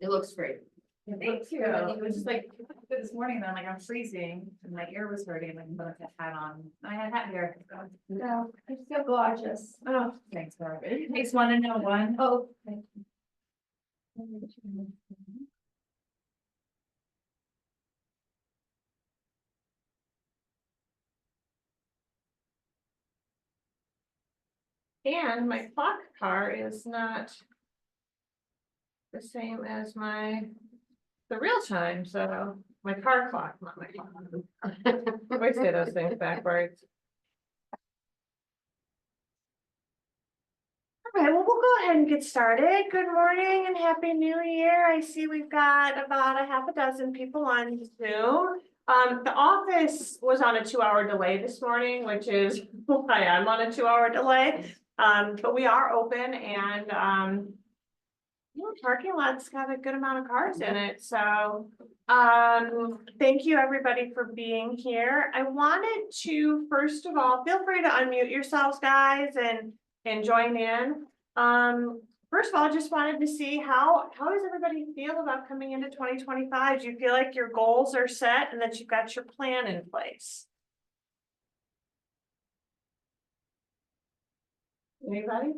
It looks great. Thank you. It was just like this morning, then like I'm freezing and my ear was hurting, like I'm gonna put a hat on. I had hat here. No, I feel gorgeous. Oh, thanks, Barbie. In case one to know one. Oh, thank you. And my clock car is not the same as the real time, so my car clock, not my clock. I always say those things backwards. All right, well, we'll go ahead and get started. Good morning and happy new year. I see we've got about a half a dozen people on Zoom. The office was on a 2-hour delay this morning, which is why I'm on a 2-hour delay. But we are open and parking lot's got a good amount of cars in it, so thank you everybody for being here. I wanted to, first of all, feel free to unmute yourselves, guys, and join in. First of all, just wanted to see how does everybody feel about coming into 2025? Do you feel like your goals are set and that you've got your plan in place? Anybody?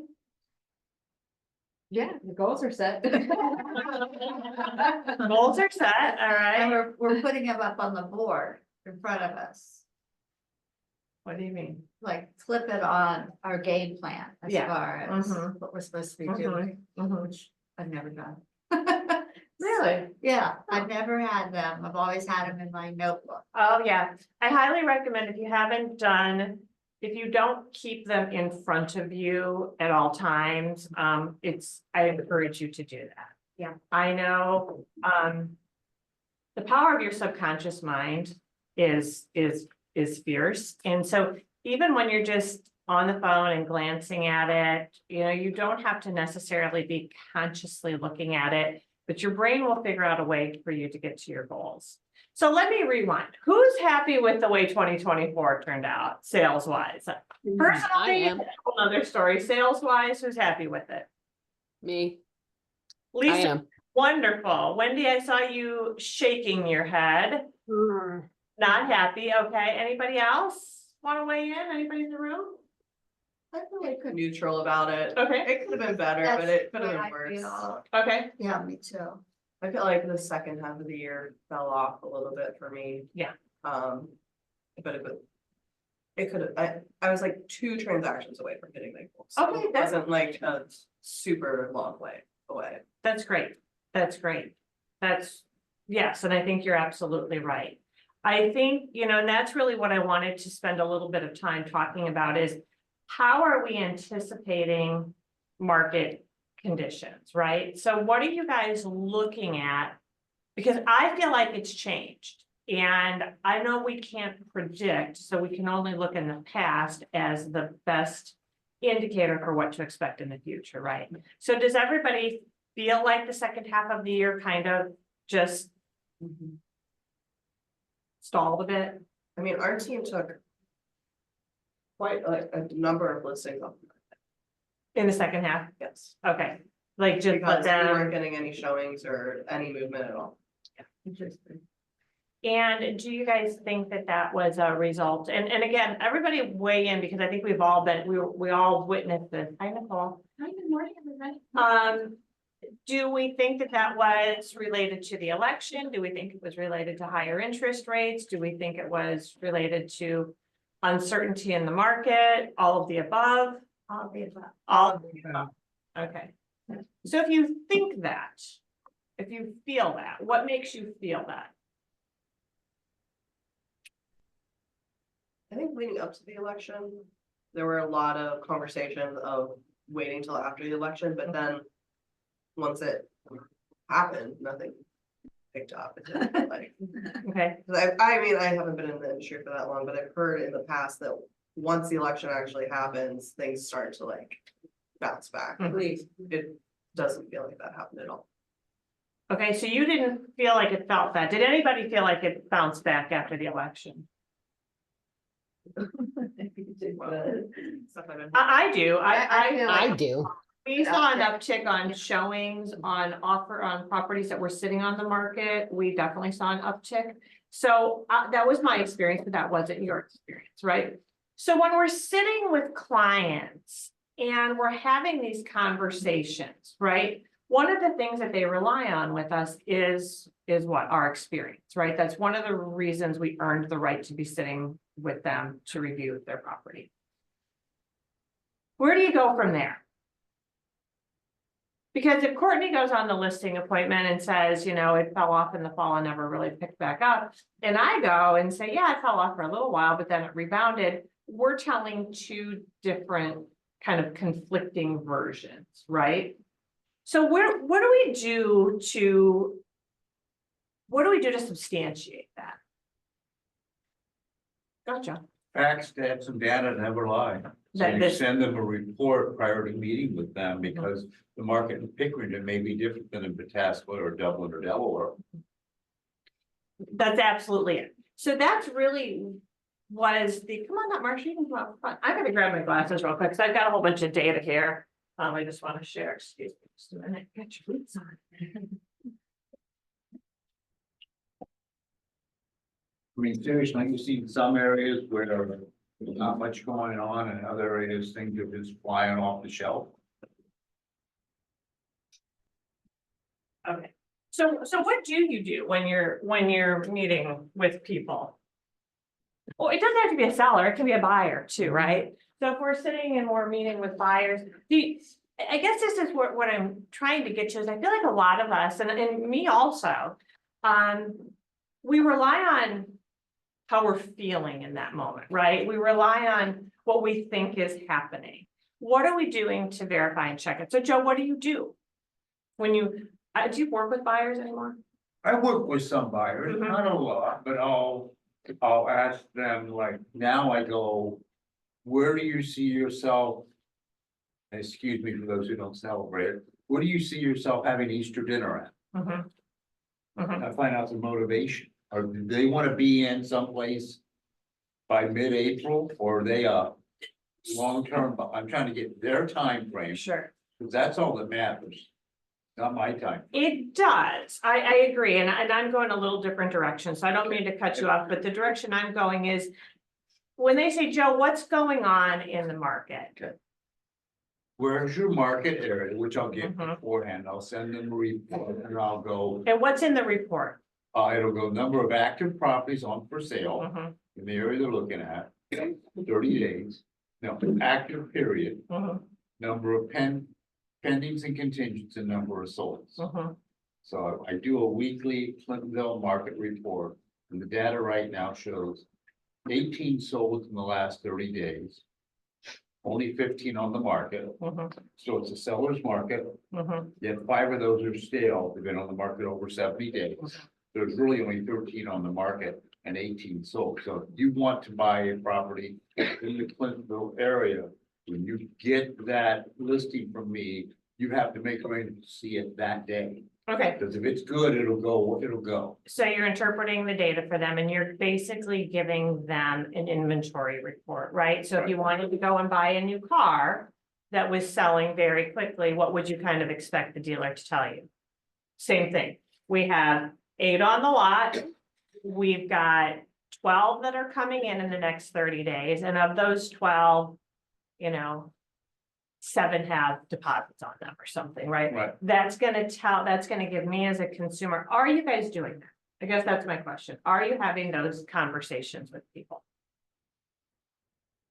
Yeah, the goals are set. Goals are set, all And right. we're putting them up on the board in front of us, What do you mean? like flip it on our game plan as Yeah. far as Mhm. what we're supposed to be Mhm. doing, Mhm. which I've never done. Really? Yeah, I've never had them. I've always had them in my notebook. Oh, yeah. I highly recommend if you haven't done, if you don't keep them in front of you at all times, I encourage you to do that. Yeah. I know, the power of your subconscious mind is fierce. And so even when you're just on the phone and glancing at it, you don't have to necessarily be consciously looking at it, but your brain will figure out a way for you to get to your goals. So let me rewind. Who's happy with the way 2024 turned out, sales wise? Personally, another story. Sales wise, who's happy with it? Me. Lisa, I am. wonderful. Wendy, I saw you shaking your head. Not happy. Okay. Anybody else want to weigh in? Anybody in the room? I feel like neutral about it. Okay. It could have been better, That's but it could what have I been worse. feel. Okay. Yeah, me too. I feel like the second half of the year fell off a little bit for me. Yeah. But it could have, I was like 2 transactions away from hitting my goal. So Okay, it wasn't like a super long way away. That's great. That's great. Yes, and I think you're absolutely right. I think, and that's really what I wanted to spend a little bit of time talking about is how are we anticipating market conditions, right? So what are you guys looking at? Because I feel like it's changed. And I know we can't predict, so we can only look in the past as the best indicator for what to expect in the future, right? So does everybody feel like the second half of the year kind of just stalled a bit? I mean, our team took quite a number of listings off. In the second half? Yes. Okay, like just Because let we weren't them. getting any showings or any movement at all. Interesting. And do you guys think that that was a result? And again, everybody weigh in because I think we've all been, we all witnessed this. Hi, Nicole. Hi, good morning, everybody. Do we think that that was related to the election? Do we think it was related to higher interest rates? Do we think it was related to uncertainty in the market? All of the above? All of the above. All of the above. Okay. So if you think that, if you feel that, what makes you feel that? I think leading up to the election, there were a lot of conversations of waiting till after the election, but then once it happened, nothing picked up. Like, Okay. 'cause I mean, I haven't been in the industry for that long, but I've heard in the past that once the election actually happens, things start to like bounce back. At least it doesn't feel like that happened at all. Okay, so you didn't feel like it felt that. Did anybody feel like it bounced back after the election? Stuff I've been- I do, feel I like do. we saw an uptick on showings on properties that were sitting on the market. We definitely saw an uptick. So that was my experience, but that wasn't your experience, right? So when we're sitting with clients and we're having these conversations, right? One of the things that they rely on with us is what? Our experience, right? That's one of the reasons we earned the right to be sitting with them to review their property. Where do you go from there? Because if Courtney goes on the listing appointment and says, you know, it fell off in the fall and never really picked back up, and I go and say, yeah, it fell off for a little while, but then it rebounded, we're telling two different kind of conflicting versions, right? So what do we do to substantiate that? Gotcha. Facts, stats, and data never lie. So That you this- send them a report prior to meeting with them, because the market in Pickerington may be different than in Pataskla or Dublin or Delaware. That's absolutely it. So that's really what is the, come on up, Marcia, you can come up front. I'm gonna grab my glasses real quick, because I've got a whole bunch of data here. I just want to share, excuse me, just a minute, get your boots on. I mean, seriously, you see some areas where there's not much going on, and other areas things are just flying off the shelf. Okay, so what do you do when you're meeting with people? Well, it doesn't have to be a seller, it can be a buyer too, right? So if we're sitting and we're meeting with buyers, I guess this is what I'm trying to get to is I feel like a lot of us, and me also, we rely on how we're feeling in that moment, right? We rely on what we think is happening. What are we doing to verify and check it? So Joe, what do you do? When do you work with buyers anymore? I work with some buyers, Mhm. not a lot, but I'll ask them, like, now I go, where do you see yourself? Excuse me for those who don't celebrate, where do you see yourself having Easter dinner at? Mhm. Mhm. I find out the motivation, or do they want to be in someplace by mid-April, or are they long-term, I'm trying to get their time frame, Sure. because that's all that matters. Not my time. It does. I agree. And I'm going a little different direction. So I don't mean to cut you off, but the direction I'm going is when they say, Joe, what's going on in the market? Where's your market area, which I'll get Mhm. beforehand, I'll send them a report, and I'll go, And what's in the report? it'll go number of active properties on for sale Mhm. in the area they're looking at, 30 days. No, active period, Mhm. number of pendings and contingents, and number of solds. Mhm. So I do a weekly Clintonville market report, and the data right now shows 18 sold in the last 30 days. Only 15 on the market, Mhm. so it's a seller's market, Mhm. yet 5 of those are stale, they've been on the market over 70 days. There's really only 13 on the market and 18 sold, so if you want to buy a property in the Clintonville area, when you get that listing from me, you have to make arrangements to see it that day. Okay. Because if it's good, it'll go. So you're interpreting the data for them and you're basically giving them an inventory report, right? So if you wanted to go and buy a new car that was selling very quickly, what would you kind of expect the dealer to tell you? Same thing. We have 8 on the lot. We've got 12 that are coming in the next 30 days. And of those 12, 7 have deposits on them or something, right? Right. That's gonna give me as a consumer, are you guys doing that? I guess that's my question. Are you having those conversations with people?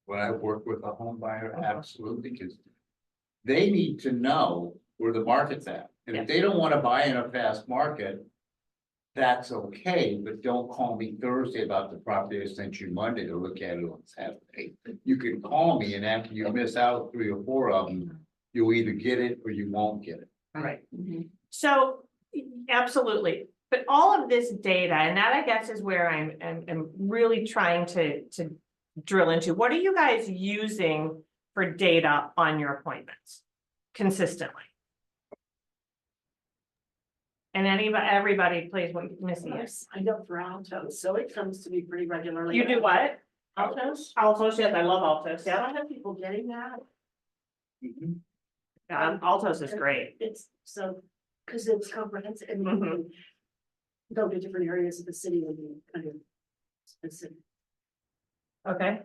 When I work with a home buyer, Uh-huh. absolutely, because they need to know where the market's at. And if they don't want to buy in a fast market, that's okay, but don't call me Thursday about the property I sent you Monday to look at it on Saturday. You can call me, and after you miss out 3 or 4 of them, you'll either get it or you won't get it. Right. So, absolutely, but all of this data, and that I guess is where I'm really trying to drill into. What are you guys using for data on your appointments consistently? And everybody, please, what Missy is. I go for Altos, so it comes to me pretty regularly. You do what? Altos? Altos, yes, I love Altos, I yeah. don't have people getting that. Mhm. Altos is great. It's so, because it's comprehensive and Mhm. you can go to different areas of the city and you kind of. Specific. Okay,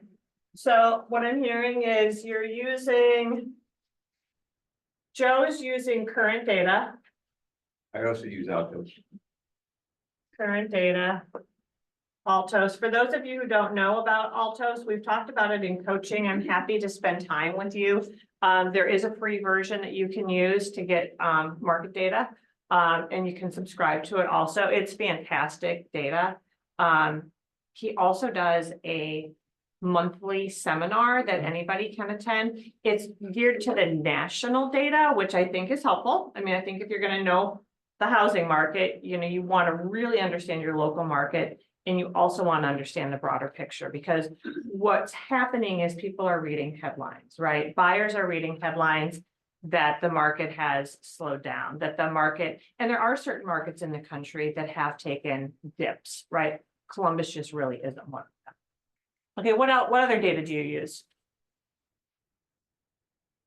so what I'm hearing is you're using. Joe is using current data, I also use Altos. current data. Altos, for those of you who don't know about Altos, we've talked about it in coaching. I'm happy to spend time with you. There is a free version that you can use to get market data. And you can subscribe to it also. It's fantastic data. He also does a monthly seminar that anybody can attend. It's geared to the national data, which I think is helpful. I mean, I think if you're gonna know the housing market, you know, you want to really understand your local market. And you also want to understand the broader picture, because what's happening is people are reading headlines, right? Buyers are reading headlines that the market has slowed down, that the market, and there are certain markets in the country that have taken dips, right? Columbus just really isn't one of them. Okay, what else, what other data do you use?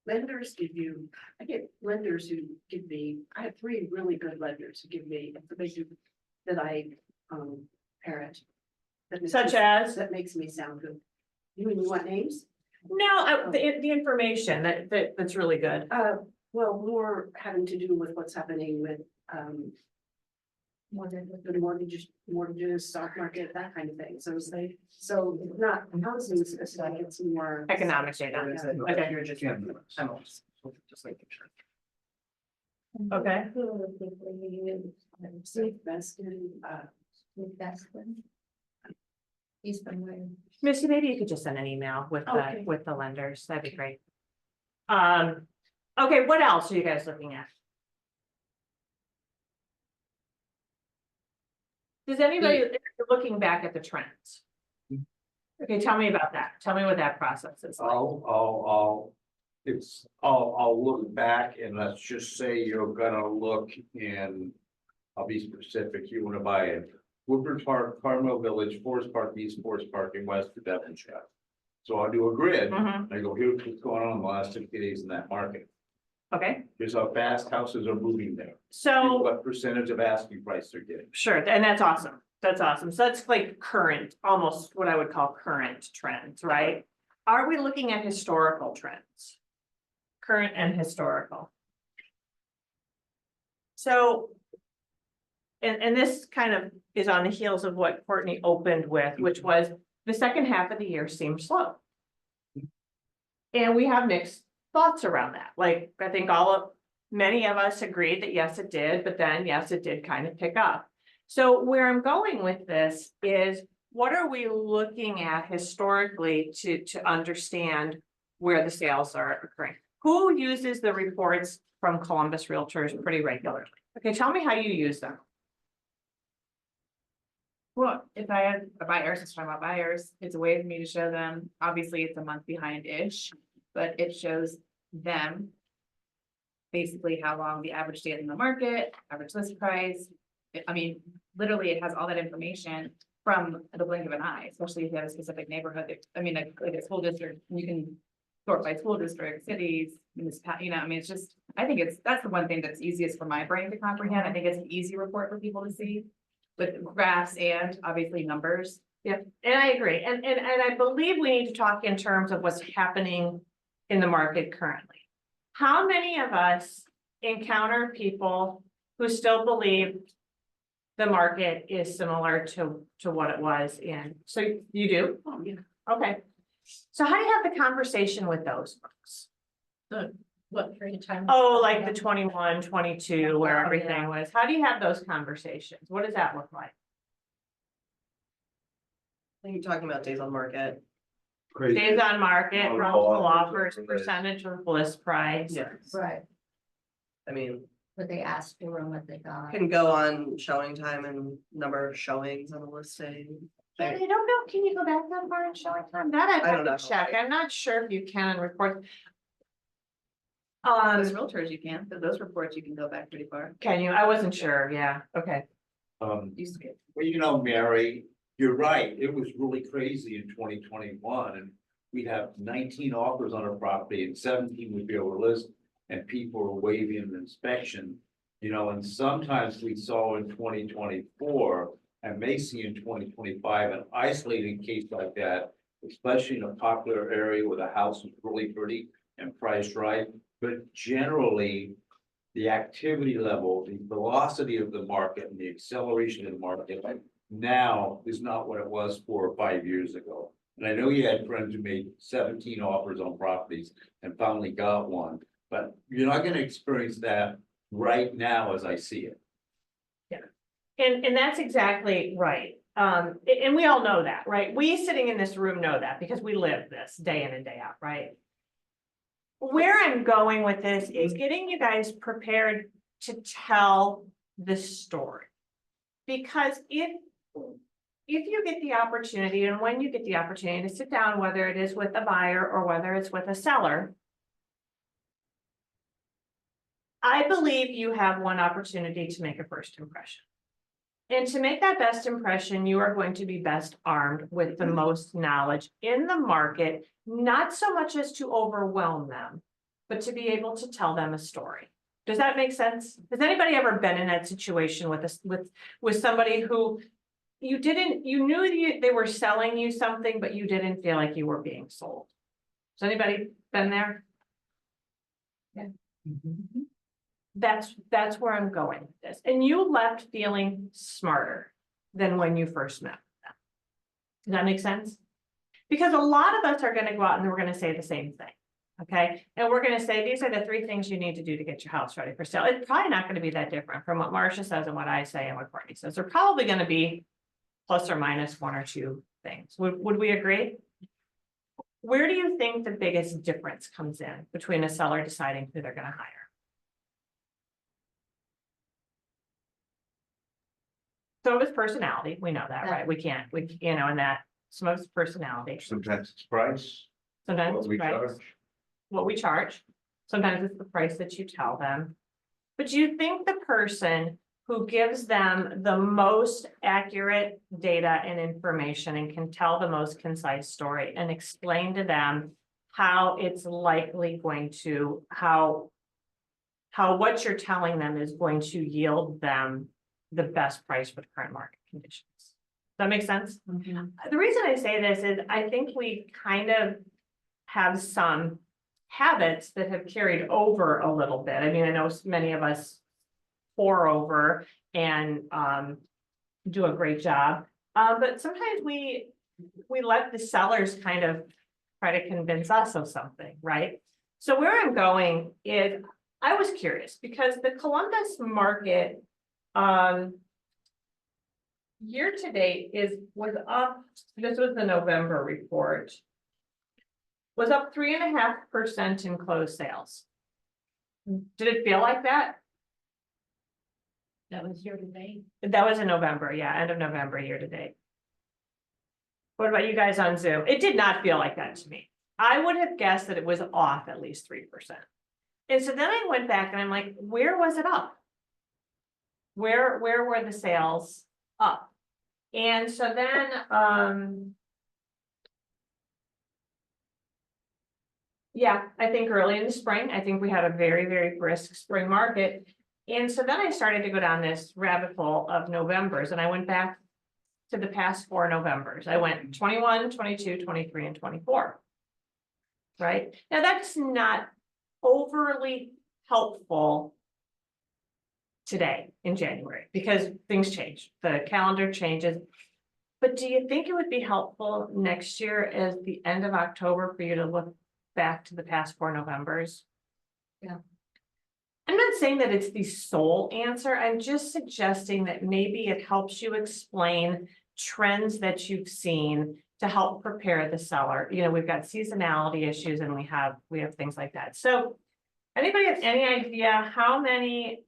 Lenders give you, I get lenders who give me, I have 3 really good lenders who give me information that I parrot. That makes Such me- as? That makes me sound good. You mean you want names? No, the information that's really good. Well, more having to do with what's happening with the mortgages, stock market, that kind of thing. So it's like, so it's not housing specific, it's more. Economic data. Okay. You're just. MLS, just making sure. Okay. Safe investing, He's been waiting. Missy, maybe you could just send an email Okay. with the lenders. That'd be great. Okay, what else are you guys looking at? Does anybody, looking back at the trends? Okay, tell me about that. Tell me what that process is like. I'll look back and let's just say you're gonna look in, I'll be specific, you wanna buy it. Woodbridge Park, Carmel Village, Forest Park, East Forest Park, and West of Devonshire. So I'll do a grid, Mhm. I go, here's what's going on in the last 60 days in that market. Okay, Here's how fast houses are moving there. Here's so, what percentage of asking price they're getting. sure, and that's awesome. That's awesome. So that's like current, almost what I would call current trends, right? Are we looking at historical trends? Current and historical. So. And this kind of is on the heels of what Courtney opened with, which was the second half of the year seemed slow. And we have mixed thoughts around that. Like, I think many of us agreed that yes, it did, but then yes, it did kind of pick up. So where I'm going with this is, what are we looking at historically to understand where the sales are occurring? Who uses the reports from Columbus Realtors pretty regularly? Okay, tell me how you use them. Well, if I had a buyers, it's talking about buyers, it's a way for me to show them, obviously it's a month behind-ish, but it shows them. Basically how long the average stay in the market, average list price. I mean, literally, it has all that information from the blink of an eye, especially if you have a specific neighborhood. I mean, like a school district, you can sort by school district, cities, municipality, you know, I mean, it's just, I think that's the one thing that's easiest for my brain to comprehend. I think it's an easy report for people to see. With graphs and obviously numbers. Yep, and I agree, and I believe we need to talk in terms of what's happening in the market currently. How many of us encounter people who still believe the market is similar to what it was in, so you do? Oh, yeah. Okay, so how do you have the conversation with those folks? What period of time? Oh, like the 21, 22, where Oh, everything yeah. was, how do you have those conversations? What does that look like? I think you're talking about days on market. Days on market, Oh, multiple offers, offers, percentage of list price. Yeah. Right, I mean, what they asked for and what they got. can go on showing time and number of showings on a listing. I don't know, can you go back that far in showing time? That I'd I have don't to know. check, I'm not sure if you can report. Those realtors you can, but those reports you can go back pretty far. Can you? I wasn't sure, yeah, okay. Used to be. Well, you know, Mary, you're right, it was really crazy in 2021, and we have 19 offers on a property and 17 would be over list. And people were waiving an inspection, you know, and sometimes we saw in 2024 and may see in 2025 an isolated case like that, especially in a popular area where the house is really pretty and priced right. But generally, the activity level, the velocity of the market and the acceleration of the market now is not what it was 4 or 5 years ago. And I know you had friends who made 17 offers on properties and finally got one, but you're not gonna experience that right now as I see it. And that's exactly right. And we all know that, right? We sitting in this room know that because we live this day in and day out, right? Where I'm going with this is getting you guys prepared to tell the story. Because if you get the opportunity, and when you get the opportunity to sit down, whether it is with a buyer or whether it's with a seller, I believe you have one opportunity to make a first impression. And to make that best impression, you are going to be best armed with the most knowledge in the market, not so much as to overwhelm them, but to be able to tell them a story. Does that make sense? Has anybody ever been in that situation with somebody who you knew they were selling you something, but you didn't feel like you were being sold? Has anybody been there? Yeah. That's where I'm going with this. And you left feeling smarter than when you first met them. Does that make sense? Because a lot of us are going to go out and we're going to say the same thing. Okay. And we're going to say, these are the 3 things you need to do to get your house ready for sale. It's probably not going to be that different from what Marcia says and what I say and what Courtney says. They're probably going to be plus or minus 1 or 2 things. Would we agree? Where do you think the biggest difference comes in between a seller deciding who they're going to hire? Some of it's personality, we know that, right? And that some of it's personality, Sometimes it's price. sometimes What it's we price, charge. what we charge, sometimes it's the price that you tell them. But do you think the person who gives them the most accurate data and information and can tell the most concise story and explain to them how it's likely going to, how what you're telling them is going to yield them the best price for the current market conditions? Does that make sense? The reason I say this is I think we kind of have some habits that have carried over a little bit. I mean, I know many of us pour over and do a great job. But sometimes we let the sellers kind of try to convince us of something, right? So where I'm going is, I was curious because the Columbus market year to date was up, this was the November report, was up 3.5% in closed sales. Did it feel like that? That was year to date. That was in November, yeah, end of November, year to date. What about you guys on Zoom? It did not feel like that to me. I would have guessed that it was off at least 3%. And so then I went back and I'm like, where was it up? Where were the sales up? And so then, yeah, I think early in the spring, I think we had a very, very brisk spring market. And so then I started to go down this rabbit hole of Novembers, and I went back to the past 4 Novembers. I went 21, 22, 23, and 24. Right? Now that's not overly helpful today in January because things change, the calendar changes. But do you think it would be helpful next year as the end of October for you to look back to the past 4 Novembers? Yeah. I'm not saying that it's the sole answer. I'm just suggesting that maybe it helps you explain trends that you've seen to help prepare the seller. You know, we've got seasonality issues and we have things like that. So anybody have any idea how many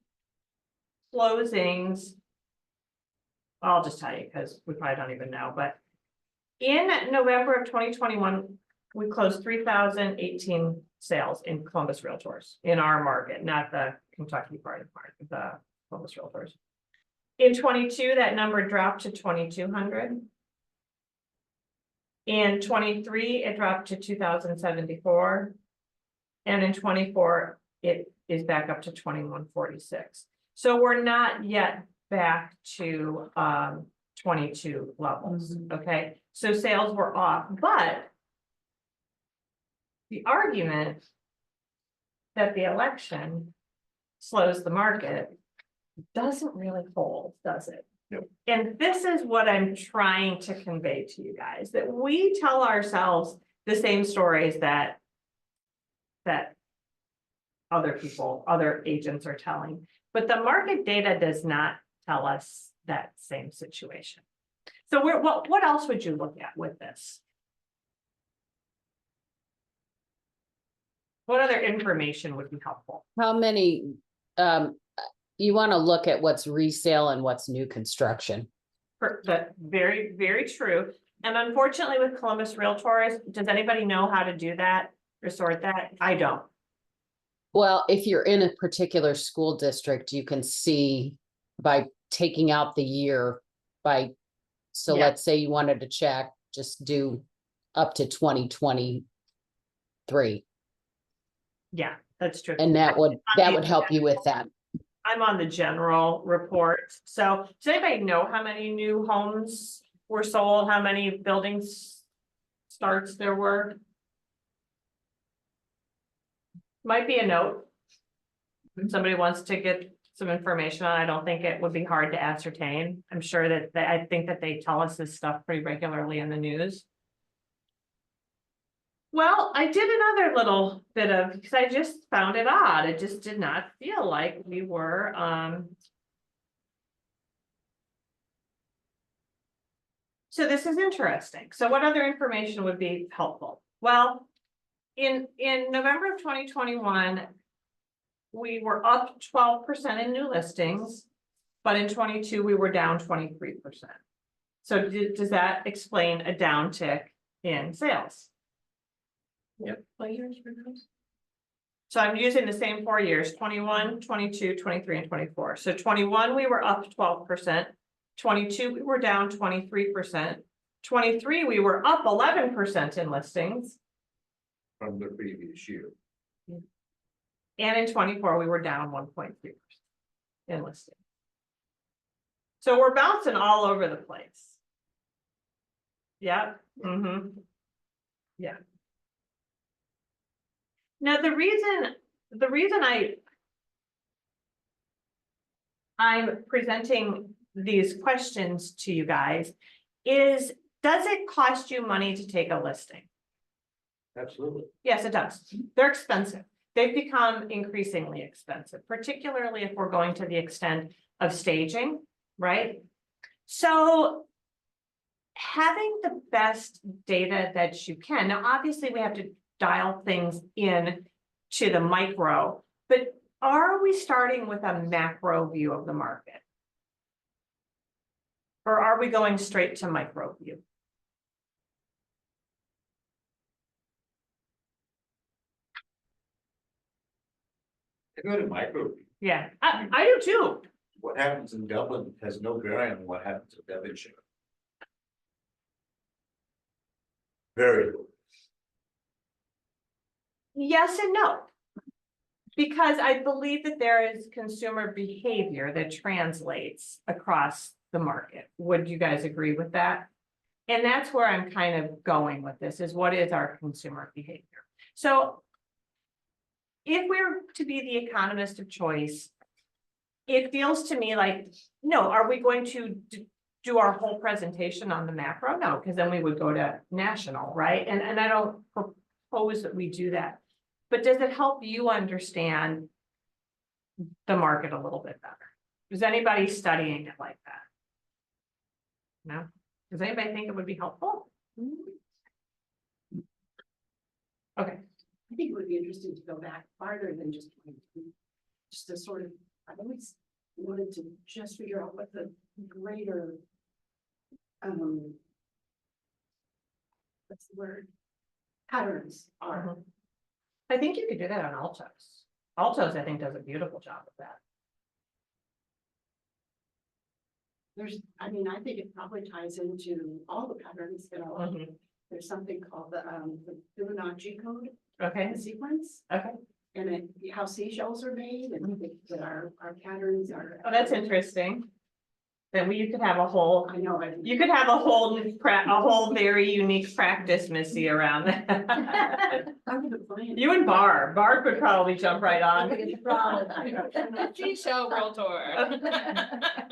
closings? I'll just tell you because we probably don't even know, but in November of 2021, we closed 3,018 sales in Columbus Realtors in our market, not the Kentucky part of the market, the Columbus Realtors. In 22, that number dropped to 2,200. In 23, it dropped to 2,074. And in 24, it is back up to 2,146. So we're not yet back to 22 levels, okay? So sales were off, but the argument that the election slows the market doesn't really hold, does it? Yep. And this is what I'm trying to convey to you guys, that we tell ourselves the same stories that other people, other agents are telling, but the market data does not tell us that same situation. So what else would you look at with this? What other information would be helpful? How many, you want to look at what's resale and what's new construction. Very, very true. And unfortunately with Columbus Realtors, does anybody know how to do that or sort that? I don't. Well, if you're in a particular school district, you can see by taking out the year by, so Yeah. let's say you wanted to check, just do up to 2023. Yeah, that's true. And that would help you with that. I'm on the general report. So does anybody know how many new homes were sold? How many buildings starts there were? Might be a note. If somebody wants to get some information on, I don't think it would be hard to ascertain. I'm sure that I think that they tell us this stuff pretty regularly in the news. Well, I did another little bit of, because I just found it odd. It just did not feel like we were, so this is interesting. So what other information would be helpful? Well, in November of 2021, we were up 12% in new listings, but in 22, we were down 23%. So does that explain a downtick in sales? Yep. What years were those? So I'm using the same 4 years, 21, 22, 23, and 24. So 21, we were up 12%. 22, we were down 23%. 23, we were up 11% in listings. From the previous year. And in 24, we were down 1.3% in listings. So we're bouncing all over the place. Yeah. Yeah. Now, the reason I'm presenting these questions to you guys is, does it cost you money to take a listing? Absolutely. Yes, it does. They're expensive. They've become increasingly expensive, particularly if we're going to the extent of staging, right? So having the best data that you can. Now, obviously, we have to dial things in to the micro, but are we starting with a macro view of the market? Or are we going straight to micro view? I go to micro. Yeah, I do too. What happens in Dublin has no bearing on what happens in Devonshire. Very little. Yes and no. Because I believe that there is consumer behavior that translates across the market. Would you guys agree with that? And that's where I'm kind of going with this, is what is our consumer behavior? So if we're to be the economist of choice, it feels to me like, no, are we going to do our whole presentation on the macro? No, because then we would go to national, right? And I don't propose that we do that. But does it help you understand the market a little bit better? Is anybody studying it like that? No? Does anybody think it would be helpful? Okay. I think it would be interesting to go back farther than just 22. Just to sort of, I've always wanted to just figure out what the greater, what's the word? Patterns are. I think you could do that on Altos. Altos, I think, does a beautiful job of that. I mean, I think it probably ties into all the patterns in our life. there's something called the Fibonacci code, Okay, the sequence. okay. And how seashells are made and that our patterns are. Oh, that's interesting. Then you could have a whole, I know, you could have a whole very unique practice, Missy, around that. I'm gonna find. You and Barb would probably jump right on. G-show world tour.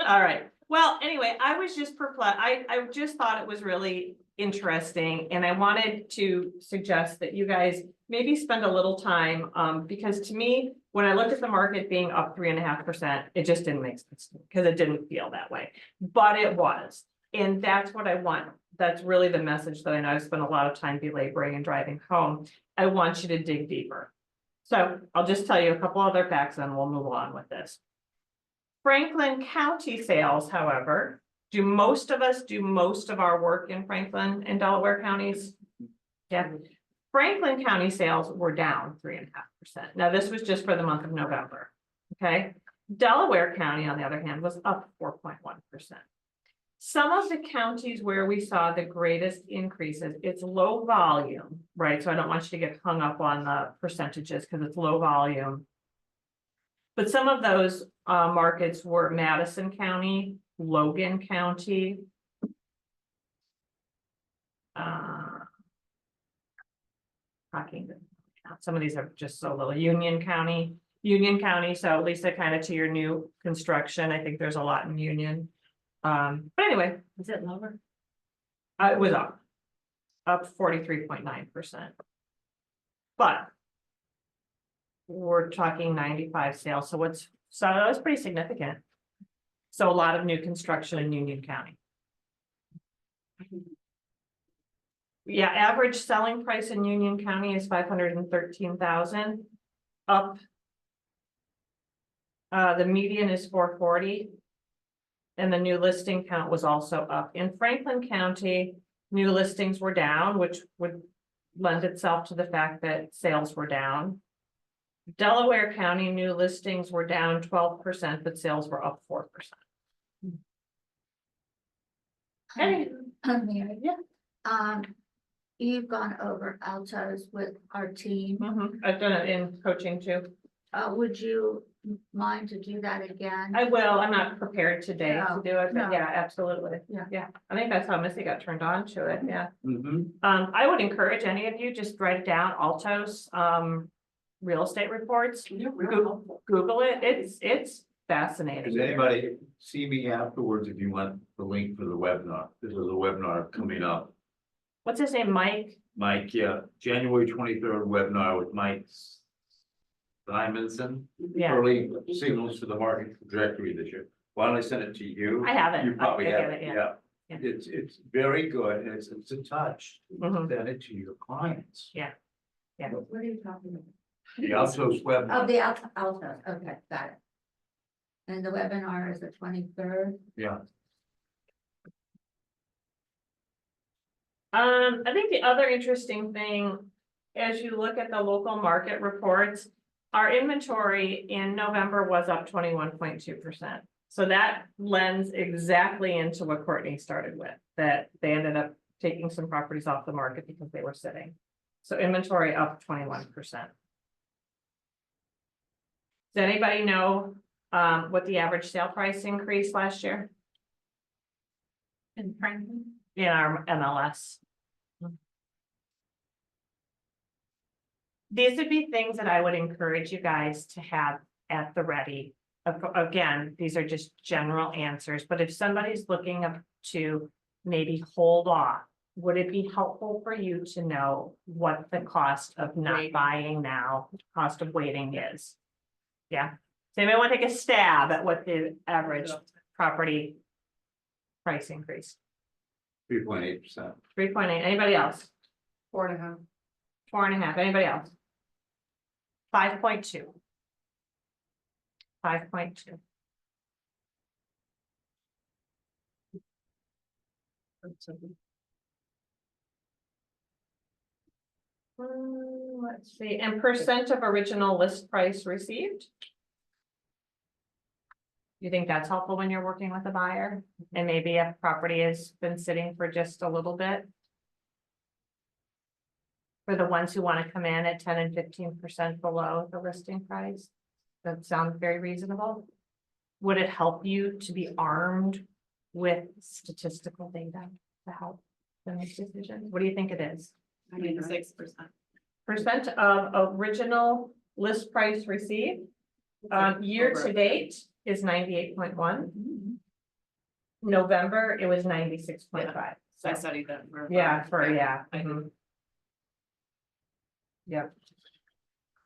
All right, well, anyway, I was just perplexed, I just thought it was really interesting, and I wanted to suggest that you guys maybe spend a little time, because to me, when I looked at the market being up 3.5%, it just didn't make sense, because it didn't feel that way, but it was, and that's what I want. That's really the message that I know I've spent a lot of time belaboring and driving home. I want you to dig deeper. So I'll just tell you a couple other facts and we'll move on with this. Franklin County sales, however, do most of us do most of our work in Franklin and Delaware counties? Yeah. Franklin County sales were down 3.5%. Now, this was just for the month of November. Okay. Delaware County, on the other hand, was up 4.1%. Some of the counties where we saw the greatest increases, it's low volume, right? So I don't want you to get hung up on the percentages because it's low volume. But some of those markets were Madison County, Logan County. Some of these are just so little. Union County, so Lisa, kind of to your new construction, I think there's a lot in Union. But anyway, Is it lower? it was up 43.9%. But we're talking 95 sales, so that was pretty significant. So a lot of new construction in Union County. Yeah, average selling price in Union County is 513,000, up. The median is 440. And the new listing count was also up. In Franklin County, new listings were down, which would lend itself to the fact that sales were down. Delaware County, new listings were down 12%, but sales were up 4%. Hey. Mary, Yeah. You've gone over Altos with our team. I've done it in coaching too. Would you mind to do that again? I will. I'm not prepared today to No, do it, but no. yeah, absolutely. Yeah. Yeah. I think that's how Missy got turned on to it. Yeah. Mhm. I would encourage any of you, just write it down, Altos, real estate reports. You're real helpful. Google it. It's fascinating. Does anybody see me afterwards if you want the link for the webinar? This is a webinar coming up. What's his name, Mike? Mike, yeah, January 23rd webinar with Mike Simonson. Yeah, Early signals for the market trajectory this year. Why don't I send it to you? I have it. You probably I have get it, it, yeah. Yeah. It's very good, and it's a touch. Mhm. Send it to your clients. Yeah. What are you talking about? The Altos webinar. Oh, the Altos, okay, got it. And the webinar is the 23rd. Yeah. I think the other interesting thing, as you look at the local market reports, our inventory in November was up 21.2%. So that lends exactly into what Courtney started with, that they ended up taking some properties off the market because they were sitting. So inventory up 21%. Does anybody know what the average sale price increase last year? In Franklin? In our MLS. These would be things that I would encourage you guys to have at the ready. Again, these are just general answers, but if somebody's looking up to maybe hold off, would it be helpful for you to know what the cost of not buying now, cost of waiting is? Yeah, so anybody want to take a stab at what the average property price increase? 3.8%. 3.8, anybody else? 4.5. 4.5, anybody else? 5.2. 5.2. Let's see, and percent of original list price received? You think that's helpful when you're working with a buyer? And maybe a property has been sitting for just a little bit? for the ones who want to come in at 10 and 15% below the listing price. That sounds very reasonable. Would it help you to be armed with statistical data to help them make decisions? What do you think it is? 96%. Percent of original list price received, year to date is 98.1. November, it was 96.5. So I studied that for. Yeah, I did. Yep.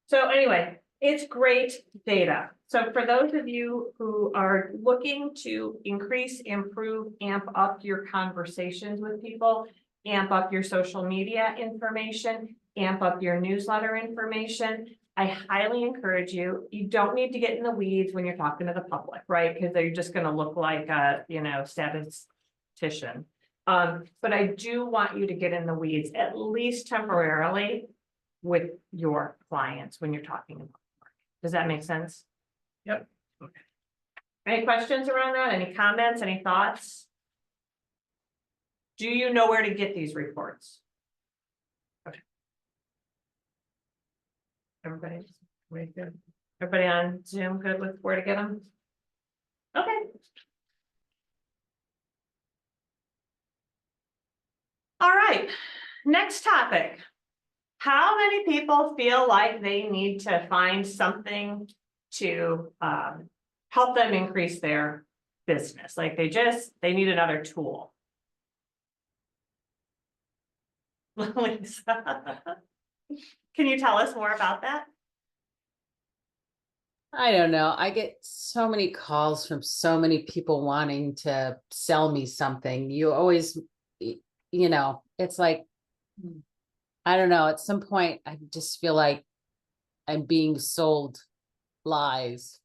So anyway, it's great data. So for those of you who are looking to increase, improve, amp up your conversations with people, amp up your social media information, amp up your newsletter information, I highly encourage you, you don't need to get in the weeds when you're talking to the public, right? Because they're just gonna look like a, statistician. But I do want you to get in the weeds, at least temporarily, with your clients when you're talking about work. Does that make sense? Yep. Okay. Any questions around that? Any comments, any thoughts? Do you know where to get these reports? Okay. Everybody good? Everybody on Zoom good with where to get them? Okay. All right, next topic. How many people feel like they need to find something to help them increase their business? Like they need another tool. Lisa, can you tell us more about that? I don't know. I get so many calls from so many people wanting to sell me something. You always, it's like, I don't know, at some point, I just feel like I'm being sold lies.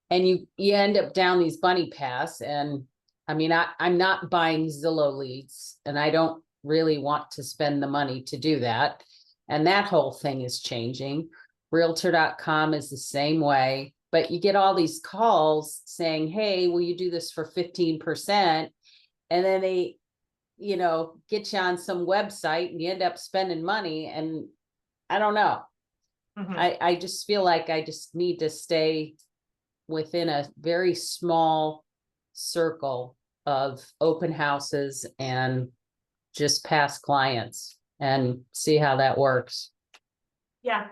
And you end up down these bunny paths, and I mean, I'm not buying Zillow leads, and I don't really want to spend the money to do that. And that whole thing is changing. Realtor.com is the same way, but you get all these calls saying, hey, will you do this for 15%? And then they, get you on some website and you end up spending money. And I don't know. I just feel like I just need to stay within a very small circle of open houses and just past clients and see how that works. Yeah,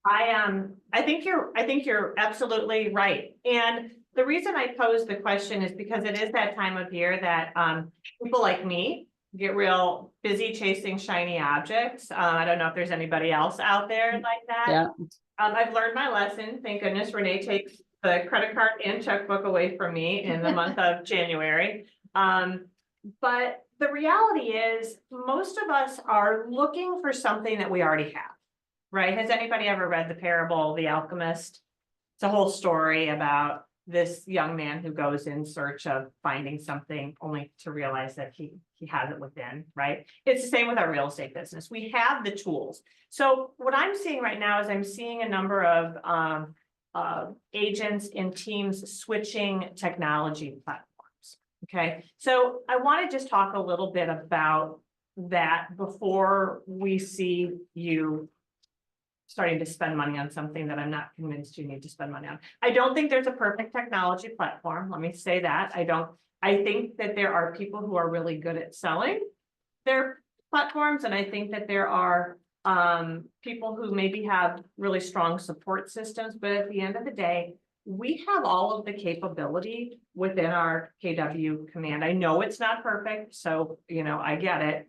I think you're absolutely right. And the reason I posed the question is because it is that time of year that people like me get real busy chasing shiny objects. I don't know if there's anybody else out there like that. Yeah. I've learned my lesson. Thank goodness Renee takes the credit card and checkbook away from me in the month of January. But the reality is most of us are looking for something that we already have. Right? Has anybody ever read the parable, The Alchemist? It's a whole story about this young man who goes in search of finding something only to realize that he has it within, right? It's the same with our real estate business. We have the tools. So what I'm seeing right now is I'm seeing a number of agents and teams switching technology platforms. Okay, so I want to just talk a little bit about that before we see you starting to spend money on something that I'm not convinced you need to spend money on. I don't think there's a perfect technology platform. Let me say that. I think that there are people who are really good at selling their platforms. And I think that there are people who maybe have really strong support systems, but at the end of the day, we have all of the capability within our KW command. I know it's not perfect, so, I get it.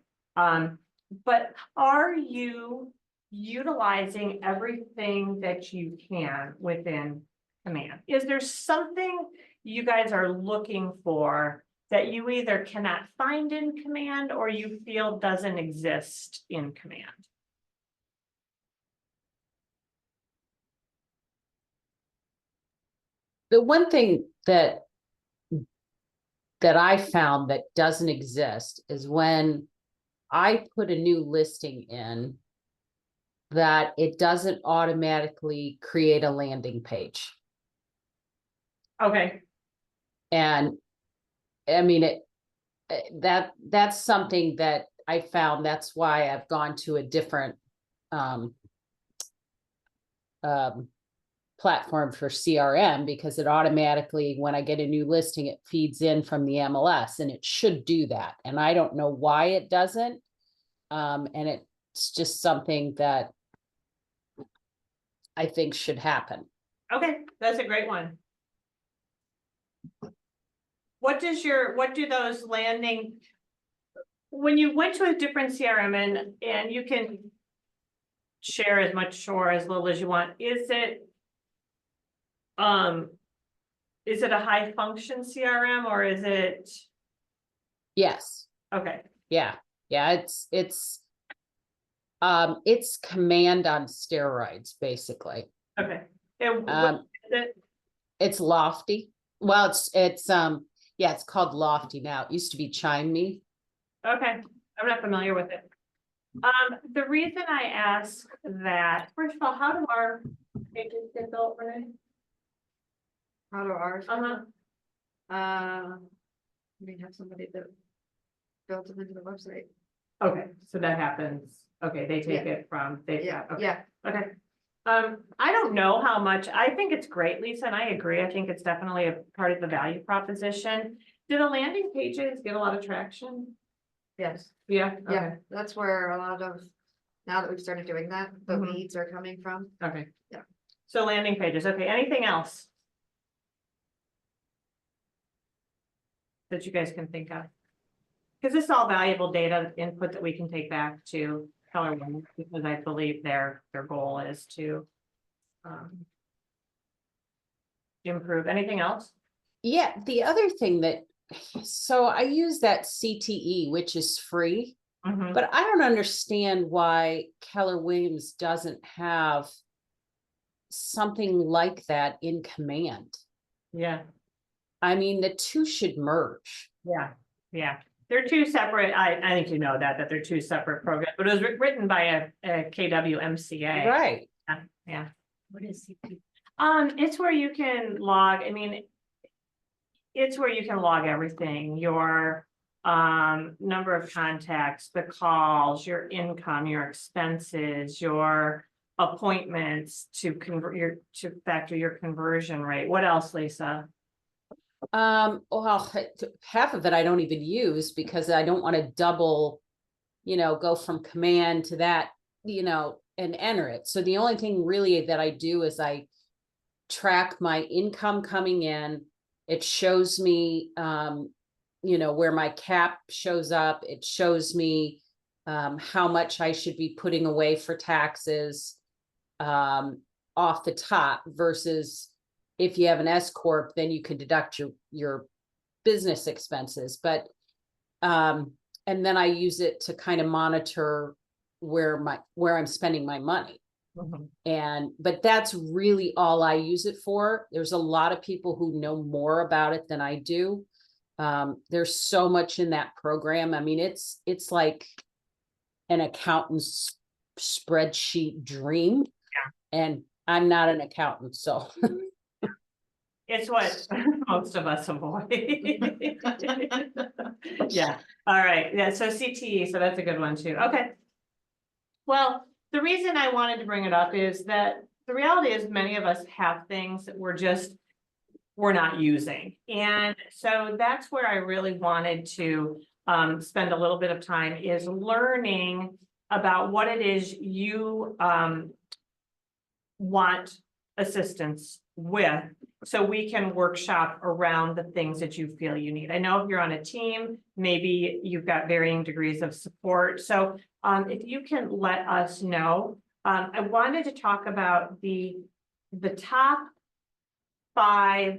But are you utilizing everything that you can within command? Is there something you guys are looking for that you either cannot find in command or you feel doesn't exist in command? The one thing that I found that doesn't exist is when I put a new listing in, that it doesn't automatically create a landing page. Okay. And I mean, that's something that I found that's why I've gone to a different um, platform for CRM, because it automatically, when I get a new listing, it feeds in from the MLS, and it should do that. And I don't know why it doesn't. And it's just something that I think should happen. Okay, that's a great one. What do those landing? When you went to a different CRM and you can share as much or as little as you want, is it a high function CRM or is it, Yes. okay, Yeah. It's command on steroids, basically. okay. And what Um, is it? It's Lofty. Well, yeah, it's called Lofty now. It used to be Chime Me. Okay, I'm not familiar with it. The reason I ask that, first of all, how do our pages get built, Renee? How do ours? Uh-huh. We have somebody that built them into the website. Okay, so that happens. Okay, they take it from, okay. Okay. I don't know how much, I think it's great, Lisa, and I agree. I think it's definitely a part of the value proposition. Do the landing pages get a lot of traction? Yes, Yeah, yeah, okay, that's where a lot of, now that we've started doing that, the Mhm. leads are coming from. okay. Yeah. So landing pages, okay, anything else? That you guys can think of? Because this is all valuable data input that we can take back to Keller Williams, because I believe their goal is to improve. Anything else? Yeah, the other thing so I use that CTE, which is free, Mhm. but I don't understand why Keller Williams doesn't have something like that in command. Yeah, I mean, the two should merge. yeah, yeah. They're two separate, I think you know that they're two separate programs, but it was written by a KWMCA. Right. Yeah. What is CP? It's where you can log, I mean, it's where you can log everything, your number of contacts, the calls, your income, your expenses, your appointments to convert to factor your conversion rate. What else, Lisa? Well, half of it I don't even use because I don't want to double, go from command to that, and enter it. So the only thing really that I do is I track my income coming in. It shows me, where my cap shows up. It shows me how much I should be putting away for taxes off the top, versus if you have an S corp, then you can deduct your business expenses. But and then I use it to kind of monitor where I'm spending my money. But that's really all I use it for. There's a lot of people who know more about it than I do. There's so much in that program. I mean, it's like an accountant's spreadsheet dream. Yeah. And I'm not an accountant, so It's what most of us avoid. Yeah, all right, yeah, so CTE, so that's a good one too, okay. Well, the reason I wanted to bring it up is that the reality is many of us have things that we're not using. And so that's where I really wanted to spend a little bit of time, is learning about what it is you want assistance with, so we can workshop around the things that you feel you need. I know if you're on a team, maybe you've got varying degrees of support. So if you can let us know, I wanted to talk about the top 5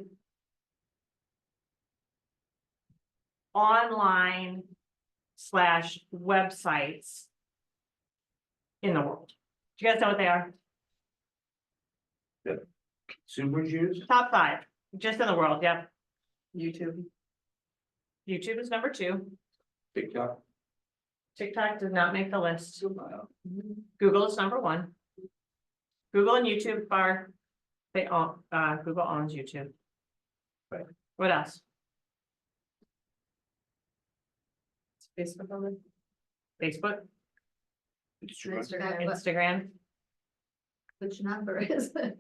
online / websites in the world. Do you guys know what they are? Consumers use? Top 5, just in the world, yep. YouTube. YouTube is number 2. TikTok. TikTok does not make the list. Google is number 1. Google and YouTube are, Google owns YouTube. Right. What else? Facebook on Facebook, Instagram, what- Instagram. which number is it?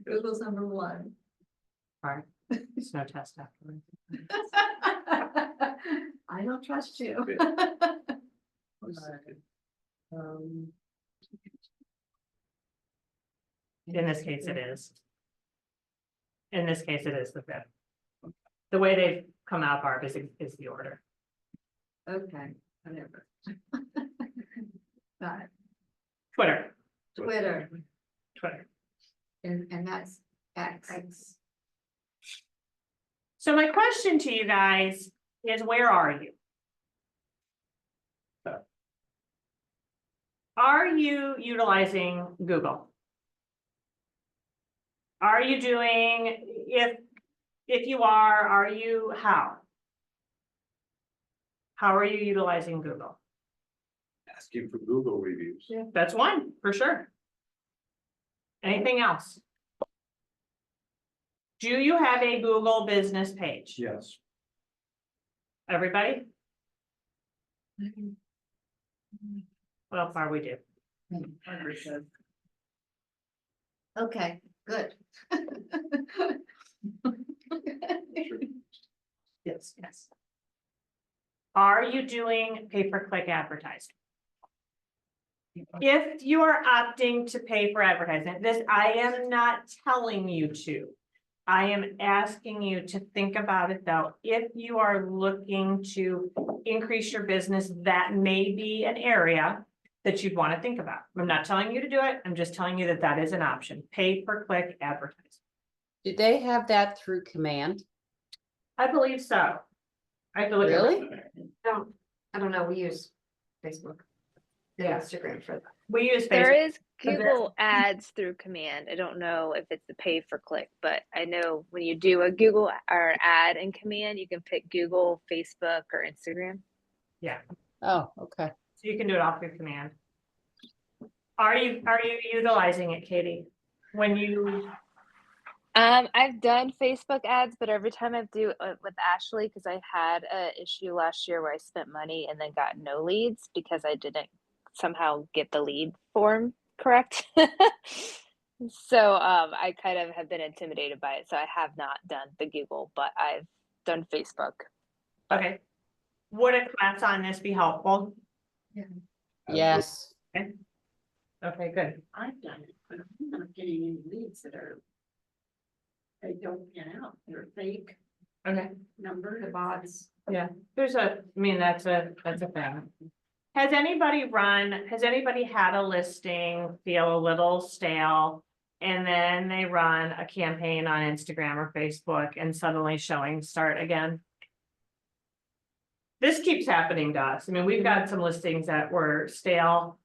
Google's number one. Sorry, it's no test afterwards. I don't trust you. Um, In this case, it is. In this case, it is the fifth. The way they've come out, Barb, is the order. Okay, whatever. Got it. Twitter, Twitter, and that's X. So my question to you guys is, where are you? Are you utilizing Google? Are you doing, if you are you, how? How are you utilizing Google? Asking for Google reviews. That's one, for sure. Anything else? Do you have a Google business page? Yes. Everybody? Well, far we do. Okay, good. Yes. Yes. Are you doing pay-per-click advertising? If you are opting to pay for advertising, this, I am not telling you to. I am asking you to think about it though. If you are looking to increase your business, that may be an area that you'd want to think about. I'm not telling you to do it. I'm just telling you that that is an option. Pay-per-click advertising. Do they have that through command? I believe so. I have to look. at it. Really? I don't know, we use Facebook. and Yeah. Instagram for that. We use There Facebook. is But there- Google ads through command. I don't know if it's the pay for click, but I know when you do a Google or ad in command, you can pick Google, Facebook, or Instagram. Yeah, Oh, okay. so you can do it all through command. Are you utilizing it, Katie? When you, I've done Facebook ads, but every time I do it with Ashley, because I had an issue last year where I spent money and then got no leads because I didn't somehow get the lead form correct. So I kind of have been intimidated by it. So I have not done the Google, but I've done Facebook. okay. Would a class on this be helpful? Yes. Okay, good. I've done it, but I'm not getting any leads that are. They don't get out, they're fake Okay, number. The bots. there's a, I mean, that's a thing. Has anybody had a listing feel a little stale? And then they run a campaign on Instagram or Facebook and suddenly showings start again? This keeps happening to us. I mean, we've got some listings that were stale.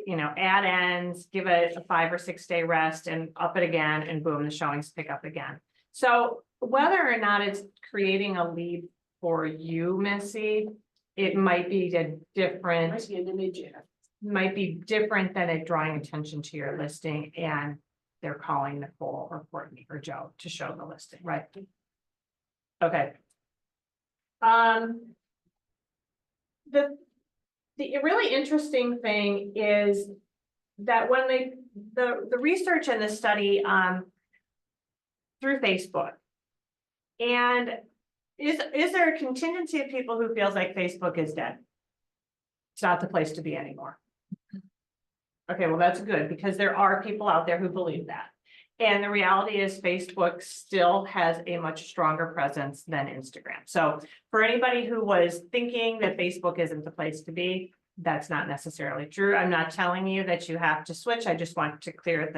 You know, ad ends, give it a 5 or 6 day rest and up it again, and boom, the showings pick up again. So whether or not it's creating a lead for you, Missy, it might be a different, Might be an image, might be different than it drawing attention to your listing and they're calling Nicole or Courtney or Joe to show the listing, right? Okay. The really interesting thing is that when the research and the study through Facebook, and is there a contingency of people who feels like Facebook is dead? It's not the place to be anymore. Okay, well, that's good, because there are people out there who believe that. And the reality is Facebook still has a much stronger presence than Instagram. So for anybody who was thinking that Facebook isn't the place to be, that's not necessarily true. I'm not telling you that you have to switch. I just want to clear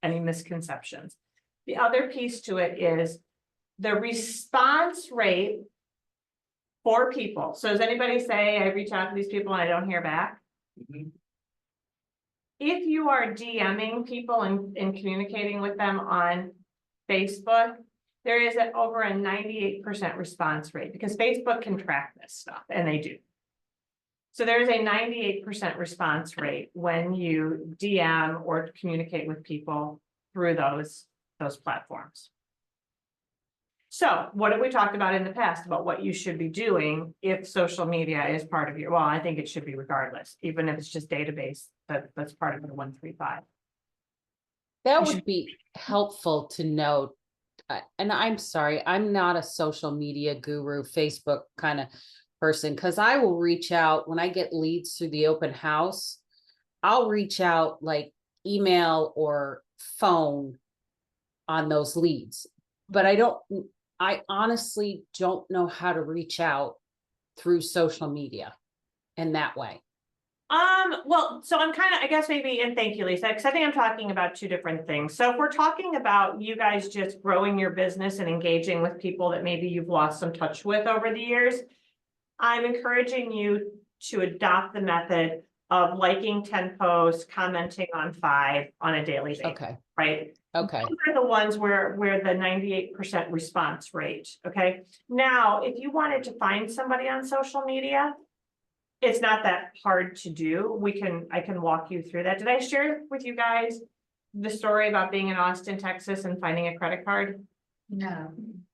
any misconceptions. The other piece to it is the response rate for people. So does anybody say, I reach out to these people and I don't hear back? Mhm. If you are DMing people and communicating with them on Facebook, there is over a 98% response rate, because Facebook can track this stuff, and they do. So there's a 98% response rate when you DM or communicate with people through those platforms. So what have we talked about in the past about what you should be doing if social media is part of your, well, I think it should be regardless, even if it's just database, that's part of the 135. That You would should- be helpful to know. And I'm sorry, I'm not a social media guru, Facebook kind of person, because I will reach out when I get leads through the open house. I'll reach out like email or phone on those leads. But I honestly don't know how to reach out through social media in that way. Well, so I'm kind of, I guess maybe, and thank you, Lisa, because I think I'm talking about two different things. So if we're talking about you guys just growing your business and engaging with people that maybe you've lost some touch with over the years, I'm encouraging you to adopt the method of liking 10 posts, commenting on 5 on a daily basis, Okay, right? okay. Those are the ones where the 98% response rate, okay? Now, if you wanted to find somebody on social media, it's not that hard to do. I can walk you through that. Did I share with you guys the story about being in Austin, Texas and finding a credit card? No,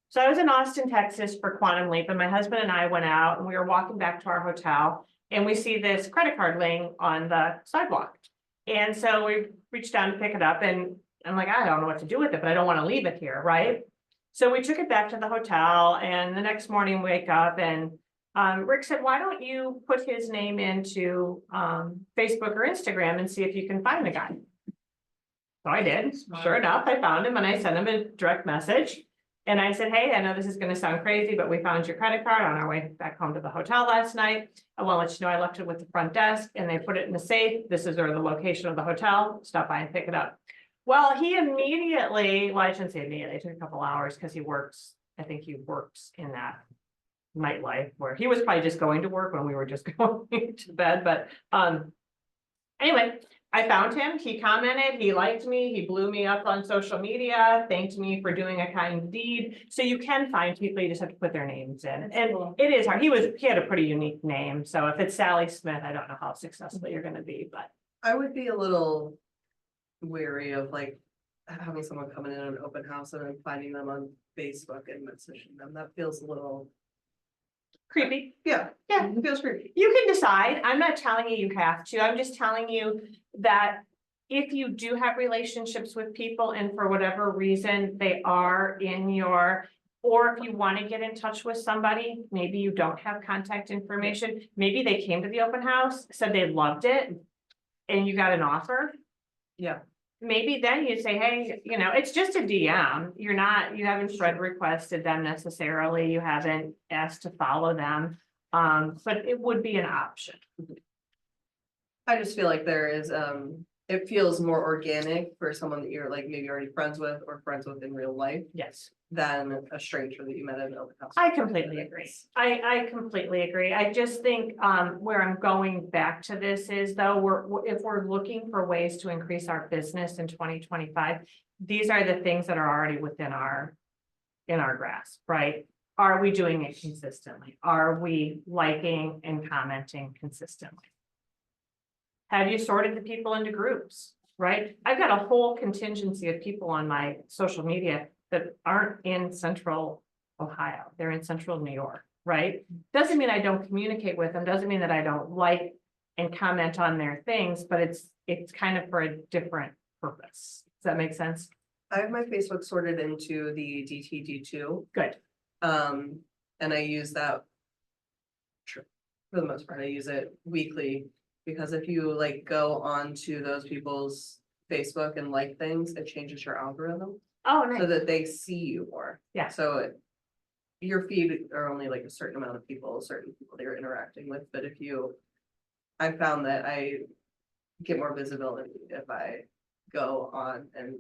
So I was in Austin, Texas for Quantum Leap, and my husband and I went out and we were walking back to our hotel and we see this credit card laying on the sidewalk. And so we reached down to pick it up and I'm like, I don't know what to do with it, but I don't want to leave it here, right? So we took it back to the hotel and the next morning wake up and Rick said, why don't you put his name into Facebook or Instagram and see if you can find the guy? So I did. Sure enough, I found him and I sent him a direct message. And I said, hey, I know this is going to sound crazy, but we found your credit card on our way back home to the hotel last night. I want to let you know I left it with the front desk and they put it in the safe. This is the location of the hotel. Stop by and pick it up. Well, he immediately, well, I shouldn't say immediately, it took a couple hours because he works, I think he works in that nightlife where he was probably just going to work when we were just going to bed. But anyway, I found him, he commented, he liked me, he blew me up on social media, thanked me for doing a kind deed. So you can find people, you just have to put their names in. And it is hard. He had a pretty unique name. So if it's Sally Smith, I don't know how successful you're gonna be, but I would be a little wary of like having someone coming in an open house and then finding them on Facebook and messaging them. That feels a little, creepy. yeah, Yeah. it feels creepy. You can decide. I'm not telling you you have to. I'm just telling you that if you do have relationships with people and for whatever reason they are in your, or if you want to get in touch with somebody, maybe you don't have contact information, maybe they came to the open house, said they loved it, and you got an offer. Yeah. Maybe then you say, hey, you know, it's just a DM. You haven't friend requested them necessarily. You haven't asked to follow them. But it would be an option. I just feel like there is, it feels more organic for someone that you're like maybe already friends with or friends with in real life Yes. than a stranger that you met at an open house. I completely agree. I completely agree. I just think, where I'm going back to this is though, if we're looking for ways to increase our business in 2025, these are the things that are already within in our grasp, right? Are we doing it consistently? Are we liking and commenting consistently? Have you sorted the people into groups, right? I've got a whole contingency of people on my social media that aren't in central Ohio. They're in central New York, right? Doesn't mean I don't communicate with them, doesn't mean that I don't like and comment on their things, but it's kind of for a different purpose. Does that make sense? I have my Facebook sorted into the DTD2. Good. And I use that. For the most part, I use it weekly because if you like go on to those people's Facebook and like things, it changes your algorithm Oh, so nice. that they see you more. Yeah. So your feed are only like a certain amount of people, certain people that you're interacting with, but I found that I get more visibility if I go on and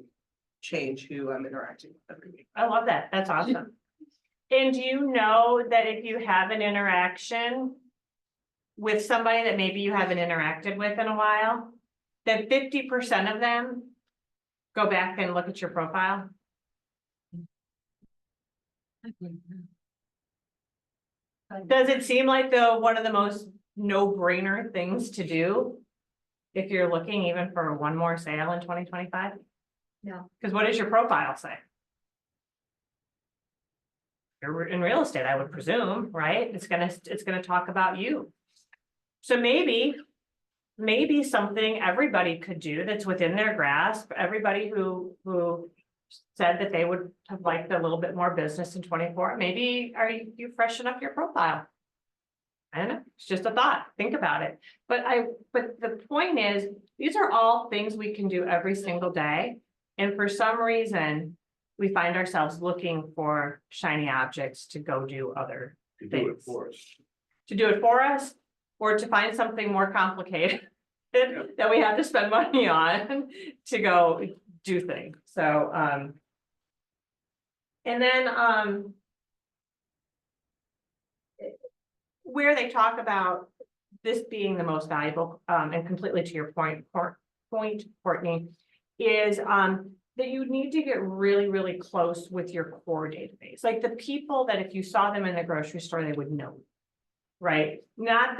change who I'm interacting with every week. I love that. That's awesome. And do you know that if you have an interaction with somebody that maybe you haven't interacted with in a while, that 50% of them go back and look at your profile? Does it seem like one of the most no-brainer things to do? If you're looking even for one more sale in 2025? No. Because what does your profile say? you're in real estate, I would presume, right? It's gonna talk about you. So maybe something everybody could do that's within their grasp, everybody who said that they would have liked a little bit more business in 24, maybe you freshen up your profile. I don't know, it's just a thought, think about it. But the point is, these are all things we can do every single day. And for some reason, we find ourselves looking for shiny objects to go do other To do it things. for us. To do it for us, or to find something more complicated that we have to spend money on to go do things. So, and then, where they talk about this being the most valuable, and completely to your point, Courtney, is, that you need to get really, really close with your core database, like the people that if you saw them in the grocery store, they would know. Right, not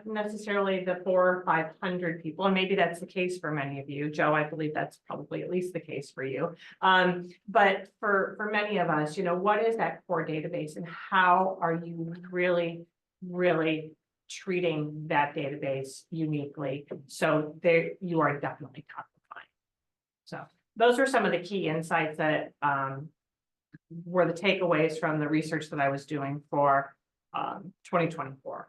necessarily the 400 or 500 people, and maybe that's the case for many of you. Joe, I believe that's probably at least the case for you. But for many of us, what is that core database and how are you really, really treating that database uniquely? So there, you are definitely top of mind. So those are some of the key insights that were the takeaways from the research that I was doing for 2024.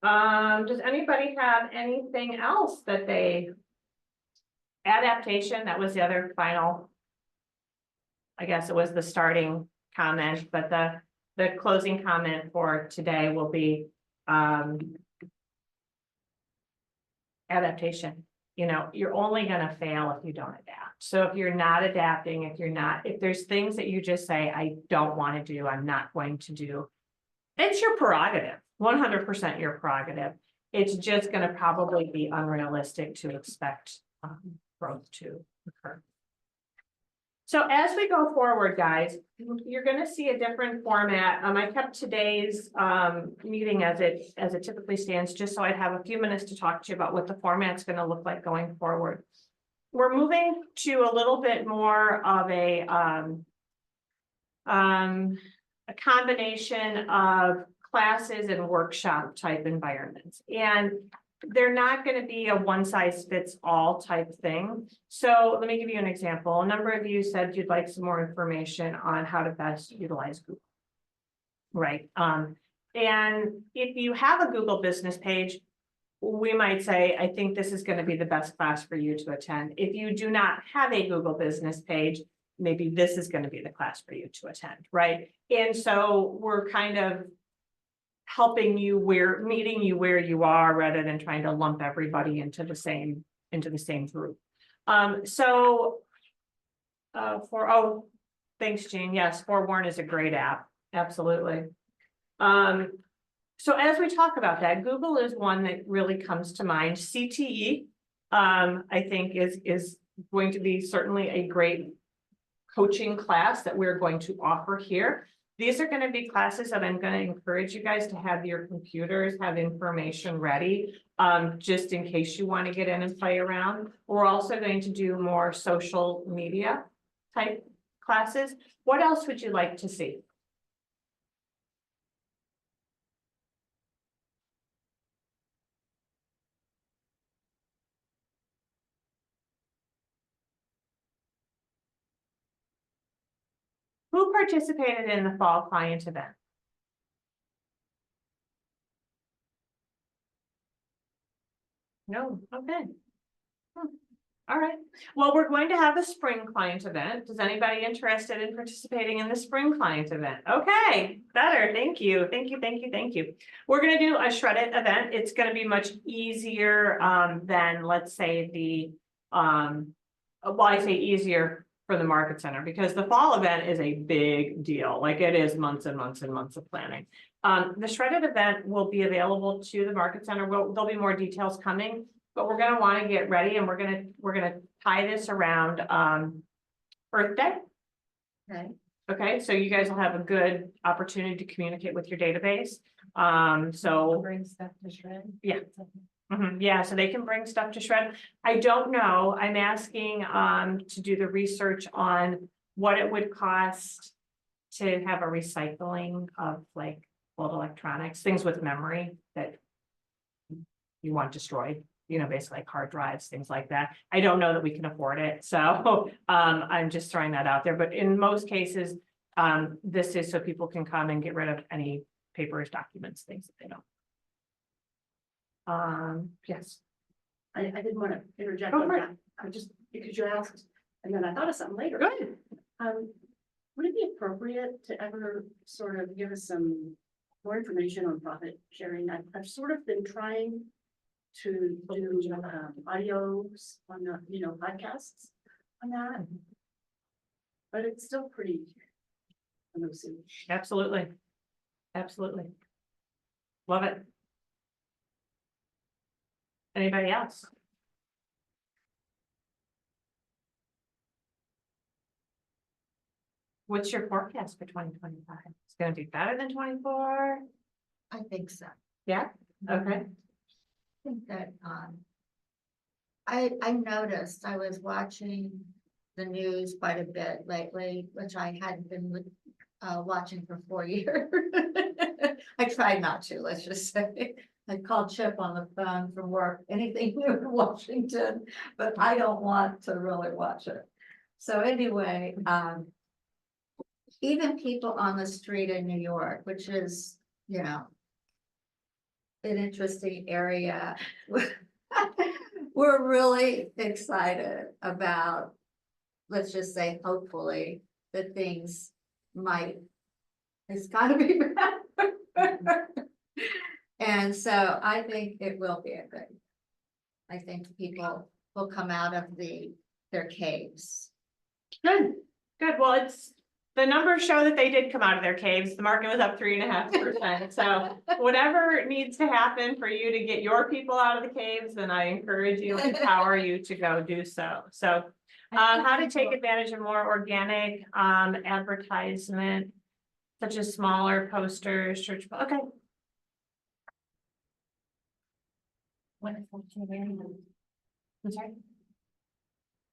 Does anybody have anything else that adaptation, that was the other final, I guess it was the starting comment, but the closing comment for today will be adaptation. You're only going to fail if you don't adapt. So if you're not adapting, if there's things that you just say, I don't want to do, I'm not going to do, it's your prerogative, 100% your prerogative. It's just going to probably be unrealistic to expect growth to occur. So as we go forward, guys, you're going to see a different format. I kept today's meeting as it typically stands, just so I'd have a few minutes to talk to you about what the format's going to look like going forward. We're moving to a little bit more of a combination of classes and workshop type environments, and they're not going to be a one size fits all type thing. So let me give you an example. A number of you said you'd like some more information on how to best utilize Google. Right. And if you have a Google business page, we might say, I think this is going to be the best class for you to attend. If you do not have a Google business page, maybe this is going to be the class for you to attend. Right. And so we're kind of helping you meeting you where you are, rather than trying to lump everybody into the same group. Thanks, Jean. Yes, Forewarn is a great app. Absolutely. So as we talk about that, Google is one that really comes to mind. CTE, I think is going to be certainly a great coaching class that we're going to offer here. These are going to be classes that I'm going to encourage you guys to have your computers, have information ready, just in case you want to get in and play around. We're also going to do more social media type classes. What else would you like to see? Who participated in the fall client event? No, okay. All right, well, we're going to have a spring client event. Is anybody interested in participating in the spring client event? Okay, better, thank you. We're gonna do a shredded event. It's gonna be much easier than, let's say, I say easier for the market center, because the fall event is a big deal. Like, it is months and months and months of planning. The shredded event will be available to the market center. There'll be more details coming, but we're gonna want to get ready, and we're gonna tie this around Earth Day. Okay. Okay, so you guys will have a good opportunity to communicate with your database. Bring stuff to shred. Yeah. Yeah, so they can bring stuff to shred. I don't know. I'm asking to do the research on what it would cost to have a recycling of like old electronics, things with memory that you want destroyed, you know, basically like hard drives, things like that. I don't know that we can afford it, so I'm just throwing that out there, but in most cases, this is so people can come and get rid of any papers, documents, things that they don't. Yes. I didn't want to interject Go on for it. that, I just, because you asked, and then I thought of something later. Good. Would it be appropriate to ever sort of give us some more information on profit sharing? I've sort of been trying to do audios on the, you know, podcasts on that. But it's still pretty elusive. Absolutely. Absolutely. Love it. Anybody else? What's your forecast for 2025? It's gonna be better than 24? I think so. Yeah, okay. I think that, I noticed, I was watching the news quite a bit lately, which I hadn't been watching for 4 years. I tried not to, let's just say. I called Chip on the phone from work, anything new in Washington, but I don't want to really watch it. So anyway, even people on the street in New York, which is, you know, an interesting area. We're really excited about, let's just say, hopefully, that things might, it's gotta be better. And so I think it will be a good. I think people will come out of their caves. Good, good. Well, the numbers show that they did come out of their caves. The market was up 3.5%. So whatever needs to happen for you to get your people out of the caves, then I encourage you and empower you to go do so. So how to take advantage of more organic advertisement, such as smaller posters, church, okay. Wonderful. I'm sorry.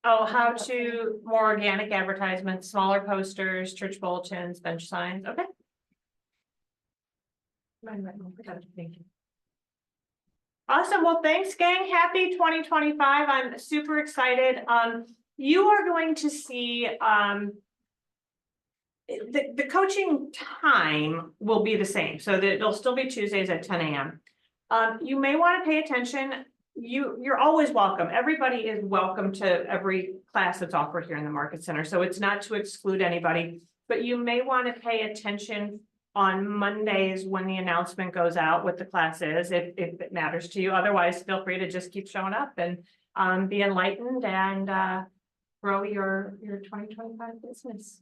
Oh, how to more organic advertisements, smaller posters, church bulletins, bench signs, okay. Thank you. Awesome, well, thanks, gang, happy 2025, I'm super excited, you are going to see, the coaching time will be the same, so that it'll still be Tuesdays at 10 a.m. You may want to pay attention. You're always welcome. Everybody is welcome to every class that's offered here in the Market Center. So it's not to exclude anybody, but you may want to pay attention on Mondays when the announcement goes out what the class is, if it matters to you. Otherwise, feel free to just keep showing up and be enlightened and grow your 2025 business.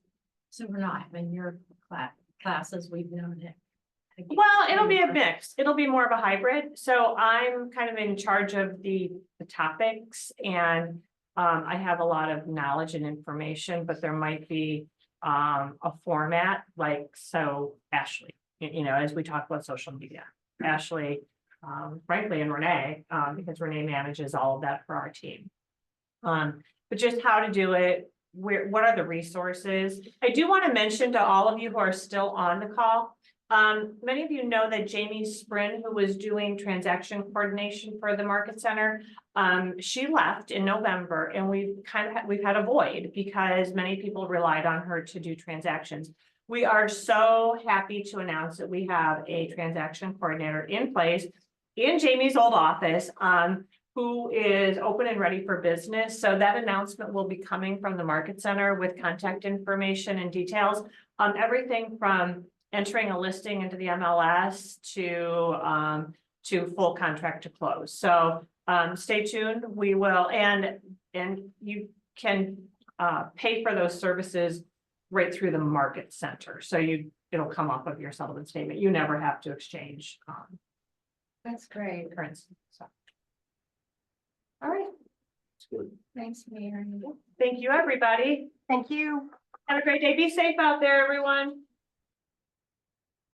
So we're not having your classes, we've known it. Well, it'll be a mix. It'll be more of a hybrid. So I'm kind of in charge of the topics and I have a lot of knowledge and information, but there might be a format like, so Ashley, you know, as we talk about social media, Ashley, frankly, and Renee, because Renee manages all of that for our team. But just how to do it, what are the resources? I do want to mention to all of you who are still on the call, many of you know that Jamie Sprin, who was doing transaction coordination for the Market Center, she left in November, and we've had a void because many people relied on her to do transactions. We are so happy to announce that we have a transaction coordinator in place in Jamie's old office, who is open and ready for business. So that announcement will be coming from the Market Center with contact information and details on everything from entering a listing into the MLS to full contract to close. So stay tuned. We will, and you can pay for those services right through the Market Center. So it'll come off of your settlement statement. You never have to exchange That's great. currency. So. All right. Thanks, Mary. Thank you, everybody. Thank you. Have a great day. Be safe out there, everyone.